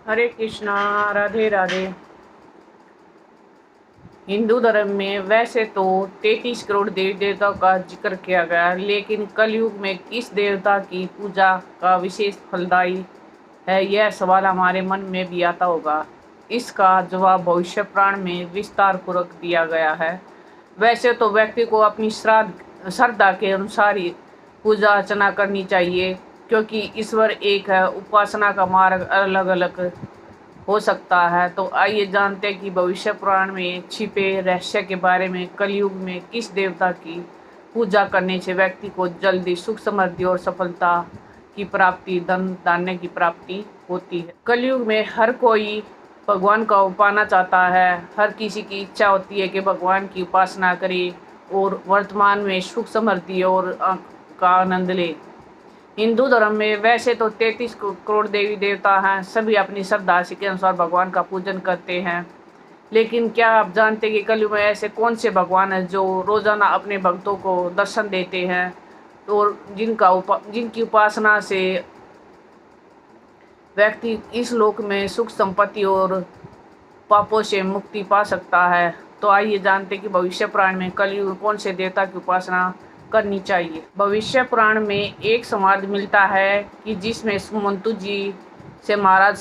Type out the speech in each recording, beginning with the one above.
हरे कृष्णा। राधे राधे। हिंदू धर्म में वैसे तो 33 करोड़ देवी देवताओं का जिक्र किया गया, लेकिन कलयुग में किस देवता की पूजा का विशेष फलदायी है, यह सवाल हमारे मन में भी आता होगा। इसका जवाब भविष्य पुराण में विस्तार पूर्वक दिया गया है। वैसे तो व्यक्ति को अपनी श्रद्धा के अनुसार ही पूजा अर्चना करनी चाहिए, क्योंकि ईश्वर एक है, उपासना का मार्ग अलग अलग हो सकता है। तो आइए जानते हैं कि भविष्य पुराण में छिपे रहस्य के बारे में। कलयुग में किस देवता की पूजा करने से व्यक्ति को जल्दी सुख समृद्धि और सफलता की प्राप्ति, धन धान्य की प्राप्ति होती है। कलयुग में हर कोई भगवान का पाना चाहता है। हर किसी की इच्छा होती है कि भगवान की उपासना करे और वर्तमान में सुख समृद्धि और का आनंद ले। हिंदू धर्म में वैसे तो 33 करोड़ देवी देवता हैं। सभी अपनी श्रद्धा के अनुसार भगवान का पूजन करते हैं। लेकिन क्या आप जानते हैं कि कलयुग में ऐसे कौन से भगवान हैं जो रोजाना अपने भक्तों को दर्शन देते हैं और जिनकी उपासना से व्यक्ति इस लोक में सुख संपत्ति और पापों से मुक्ति पा सकता है। तो आइए जानते हैं कि भविष्य पुराण में कलयुग में कौन से देवता की उपासना करनी चाहिए। भविष्य पुराण में एक संवाद मिलता है कि जिसमें सुमंतु जी से महाराज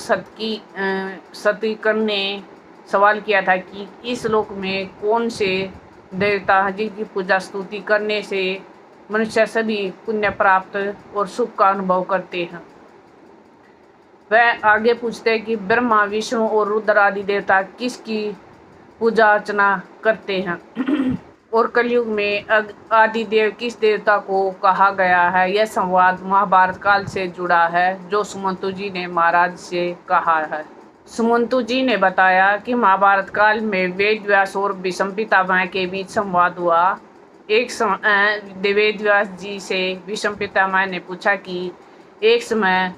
सतीकर्ण ने सवाल किया था कि इस लोक में कौन से देवता हैं जिनकी पूजा स्तुति करने से मनुष्य सभी पुण्य प्राप्त और सुख का अनुभव करते हैं। वह आगे पूछते हैं कि ब्रह्मा, विष्णु और रुद्र आदि देवता किसकी पूजा अर्चना करते हैं और कलयुग में आदि देव किस देवता को कहा गया है। यह संवाद महाभारत काल से जुड़ा है, जो सुमंतु जी ने महाराज से कहा है। सुमंतु जी ने बताया कि महाभारत काल में वेद व्यास और भीष्म पितामह के बीच संवाद हुआ। एक समय वेद व्यास जी से भीष्म पितामह ने पूछा कि एक समय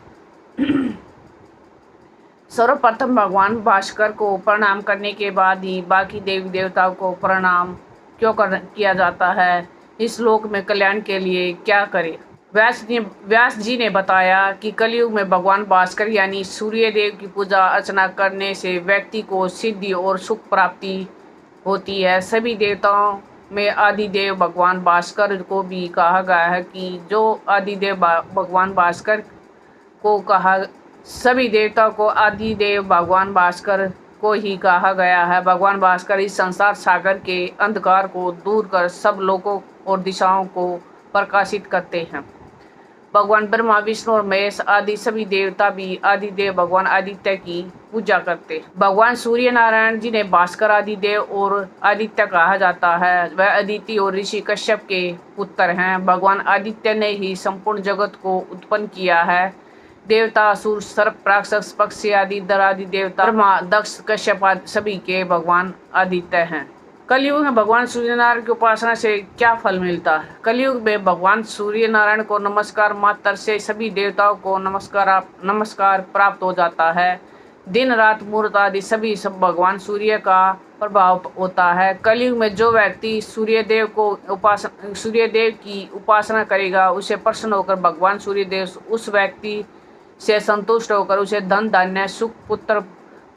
सर्वप्रथम भगवान भास्कर को प्रणाम करने के बाद ही बाकी देवी देवताओं को प्रणाम क्यों किया जाता है। इस लोक में कल्याण के लिए क्या करें। व्यास जी ने बताया कि कलयुग में भगवान भास्कर यानी सूर्य देव की पूजा अर्चना करने से व्यक्ति को सिद्धि और सुख प्राप्ति होती है। सभी देवताओं में आदिदेव भगवान भास्कर को भी कहा गया है कि जो आदिदेव भगवान भास्कर को कहा सभी देवताओं को आदिदेव भगवान भास्कर को ही कहा गया है। भगवान भास्कर इस संसार सागर के अंधकार को दूर कर सब लोगों और दिशाओं को प्रकाशित करते हैं। भगवान ब्रह्मा, विष्णु और महेश आदि सभी देवता भी आदिदेव भगवान आदित्य की पूजा करते हैं। भगवान सूर्य नारायण जी ने भास्कर आदिदेव और आदित्य कहा जाता है। वह अदिति और ऋषि कश्यप के पुत्र हैं। भगवान आदित्य ने ही संपूर्ण जगत को उत्पन्न किया है। देवता, असुर, सर्प, राक्षस, पक्षी आदि दरादि देवता, ब्रह्मा, दक्ष, कश्यप आदि सभी के भगवान आदित्य हैं। कलयुग में भगवान सूर्य नारायण की उपासना से क्या फल मिलता है। कलयुग में भगवान सूर्य नारायण को नमस्कार मात्र से सभी देवताओं को नमस्कार प्राप्त हो जाता है। दिन रात मुहूर्त आदि सभी सब भगवान सूर्य का प्रभाव होता है। कलयुग में जो व्यक्ति सूर्यदेव की उपासना करेगा, उसे प्रसन्न होकर भगवान सूर्यदेव उस व्यक्ति से संतुष्ट होकर उसे धन धान्य, सुख,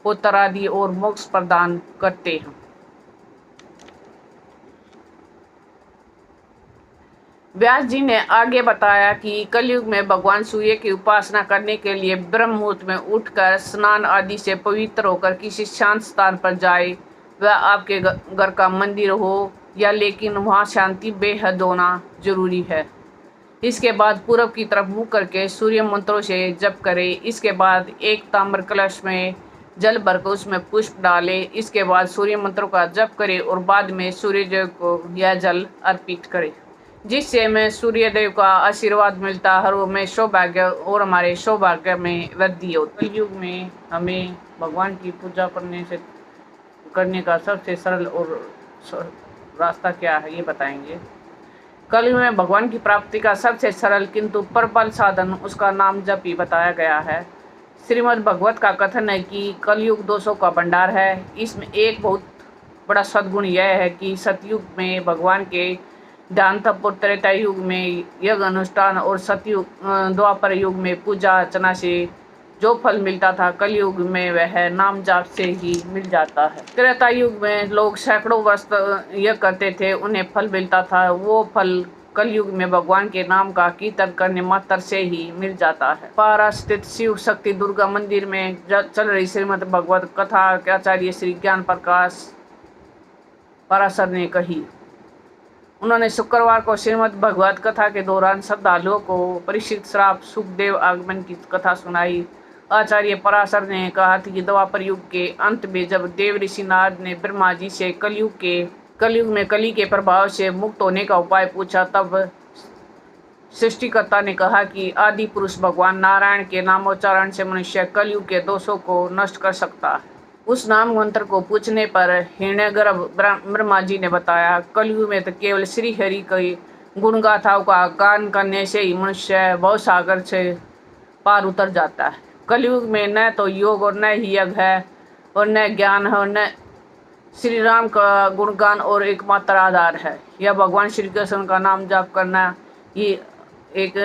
पुत्र आदि और मोक्ष प्रदान करते हैं। व्यास जी ने आगे बताया कि कलयुग में भगवान सूर्य की उपासना करने के लिए ब्रह्म मुहूर्त में उठकर स्नान आदि से पवित्र होकर किसी शांत स्थान पर जाए। वह आपके घर का मंदिर हो या, लेकिन वहाँ शांति बेहद होना जरूरी है। इसके बाद पूर्व की तरफ मुँह करके सूर्य मंत्रों से जप करे। इसके बाद एक ताम्र कलश में जल भरकर उसमें पुष्प डाले। इसके बाद सूर्य मंत्रों का जप करे और बाद में सूर्यदेव को यह जल अर्पित करे, जिससे हमें सूर्यदेव का आशीर्वाद मिलता है और हमें सौभाग्य और हमारे सौभाग्य में वृद्धि होती है। कलयुग में हमें भगवान की पूजा करने का सबसे सरल और रास्ता क्या है, ये बताएंगे। कलयुग में भगवान की प्राप्ति का सबसे सरल किंतु प्रबल साधन उसका नाम जप ही बताया गया है। श्रीमद् भगवत का कथन है कि कलयुग दोषों का भंडार है। इसमें एक बहुत बड़ा सद्गुण यह है कि सतयुग में भगवान के ध्यान तप, त्रेता युग में यज्ञ अनुष्ठान और सतयुग द्वापर युग में पूजा अर्चना से जो फल मिलता था कलयुग में वह नाम जाप से ही मिल जाता है। त्रेता युग में लोग सैकड़ों वर्ष यह करते थे, उन्हें फल मिलता था, वो फल कलयुग में भगवान के नाम का कीर्तन करने मात्र से ही मिल जाता है। पारा स्थित शिव शक्ति दुर्गा मंदिर में चल रही श्रीमद् भगवत कथा आचार्य श्री ज्ञान प्रकाश पराशर ने कही। उन्होंने शुक्रवार को श्रीमद् भगवत कथा के दौरान श्रद्धालुओं को परीक्षित श्राप सुखदेव आगमन की कथा सुनाई। आचार्य पराशर ने कहा था कि द्वापर युग के अंत में जब देव ऋषि नारद ने ब्रह्मा जी से कलयुग में कली के प्रभाव से मुक्त होने का उपाय पूछा, तब सृष्टिकर्ता ने कहा कि आदि पुरुष भगवान नारायण के नामोच्चारण से मनुष्य कलयुग के दोषों को नष्ट कर सकता है। उस नाम मंत्र को पूछने पर हिरण्यगर्भ ब्रह्मा जी ने बताया, कलयुग में तो केवल श्री हरि की गुण गाथाओं का गान करने से ही मनुष्य भवसागर से पार उतर जाता है। कलयुग में न तो योग और न ही यज्ञ है और न ज्ञान है और न श्री राम का गुणगान और एकमात्र आधार है। यह भगवान श्री कृष्ण का नाम जाप करना ये एक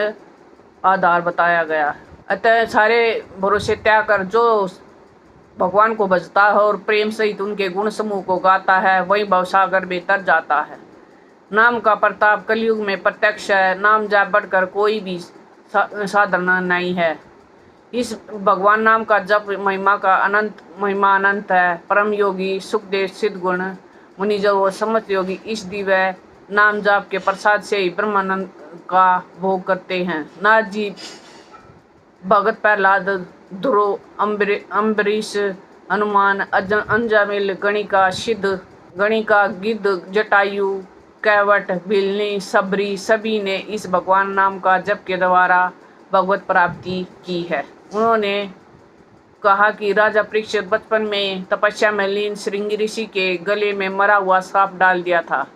आधार बताया गया है। अतः सारे भरोसे त्याग कर जो भगवान को भजता है और प्रेम सहित उनके गुण समूह को गाता है, वही भवसागर में तर जाता है। नाम का प्रताप कलयुग में प्रत्यक्ष है। नाम जाप बढ़कर कोई भी साधन नहीं है। इस भगवान नाम का जप महिमा अनंत है। परम योगी सुखदेव सिद्धगुण मुनिजन और समस्त योगी इस दिव्य नाम जाप के प्रसाद से ही ब्रह्मानंद का भोग करते हैं। नाथ जी, भगत प्रहलाद, ध्रुव, अम्बरीश, हनुमान, अंजामिल, गणिका, सिद्ध, गणिका, गिद्ध, जटायु, कैवट, बिलनी, सबरी सभी ने इस भगवान नाम का जप के द्वारा भगवत प्राप्ति की है। उन्होंने कहा कि राजा परीक्षित बचपन में तपस्या में लीन श्रृंगी ऋषि के गले में मरा हुआ सांप डाल दिया था।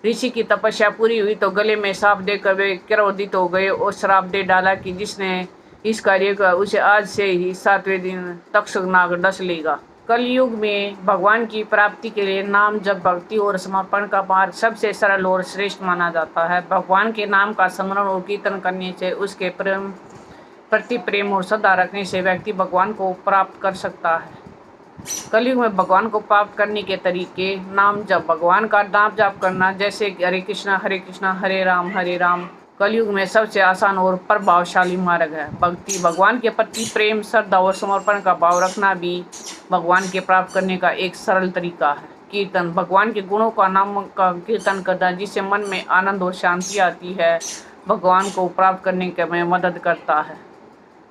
ऋषि की तपस्या पूरी हुई तो गले में सांप देकर वे क्रोधित हो गए और श्राप दे डाला कि जिसने इस कार्य का उसे आज से ही 7वें दिन तक्षक नाग डस लेगा। कलयुग में भगवान की प्राप्ति के लिए नाम जप, भक्ति और समर्पण का मार्ग सबसे सरल और श्रेष्ठ माना जाता है। भगवान के नाम का स्मरण और कीर्तन करने से, उसके प्रति प्रेम और श्रद्धा रखने से व्यक्ति भगवान को प्राप्त कर सकता है। कलयुग में भगवान को प्राप्त करने के तरीके: नाम जप, भगवान का नाम जप करना, जैसे हरे कृष्णा हरे राम कलयुग में सबसे आसान और प्रभावशाली मार्ग है। भक्ति, भगवान के प्रति प्रेम, श्रद्धा और समर्पण का भाव रखना भी भगवान के प्राप्त करने का एक सरल तरीका है। कीर्तन, भगवान के गुणों का नाम का कीर्तन करना, जिससे मन में आनंद और शांति आती है, भगवान को प्राप्त करने में मदद करता है।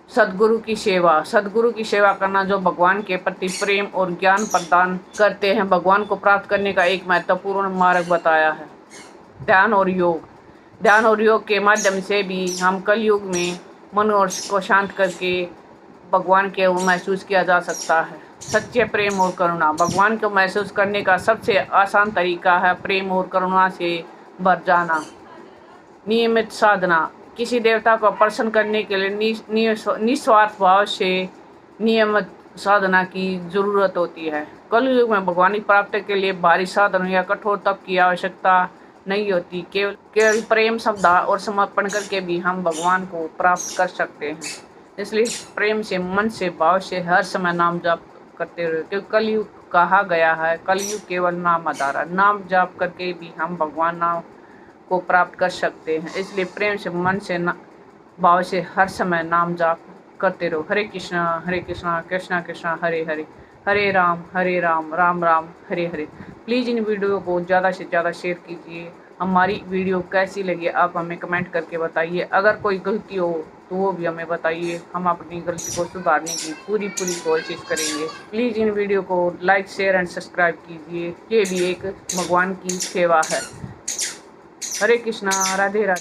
सद्गुरु की सेवा, सद्गुरु की सेवा करना जो भगवान के प्रति प्रेम और ज्ञान प्रदान करते हैं, भगवान को प्राप्त करने का एक महत्वपूर्ण मार्ग बताया है। ध्यान और योग, ध्यान और योग के माध्यम से भी हम कलयुग में मन को शांत करके भगवान के महसूस किया जा सकता है। सच्चे प्रेम और करुणा, भगवान को महसूस करने का सबसे आसान तरीका है प्रेम और करुणा से भर जाना। नियमित साधना, किसी देवता को प्रसन्न करने के लिए निस्वार्थ भाव से नियमित साधना की जरूरत होती है। कलयुग में भगवान की प्राप्ति के लिए भारी साधन या कठोर तप की आवश्यकता नहीं होती। केवल प्रेम, श्रद्धा और समर्पण करके भी हम भगवान को प्राप्त कर सकते हैं। इसलिए प्रेम से, मन से, भाव से हर समय नाम जाप करते रहे, क्योंकि कलयुग कहा गया है कलयुग केवल नाम आधार है। नाम जाप करके भी हम भगवान नाम को प्राप्त कर सकते हैं। इसलिए प्रेम से, मन से, भाव से हर समय नाम जाप करते रहो। हरे कृष्णा कृष्णा कृष्णा हरे हरे, हरे Ram Ram Ram Hare Hare. Please in video को ज़्यादा से ज़्यादा शेयर कीजिए। हमारी वीडियो कैसी लगी आप हमें कमेंट करके बताइए। अगर कोई गलती हो तो वो भी हमें बताइए, हम अपनी गलती को सुधारने की पूरी कोशिश करेंगे। प्लीज़ इन वीडियो को लाइक, शेयर एंड सब्सक्राइब कीजिए। ये भी एक भगवान की सेवा है। हरे कृष्णा, राधे राधे।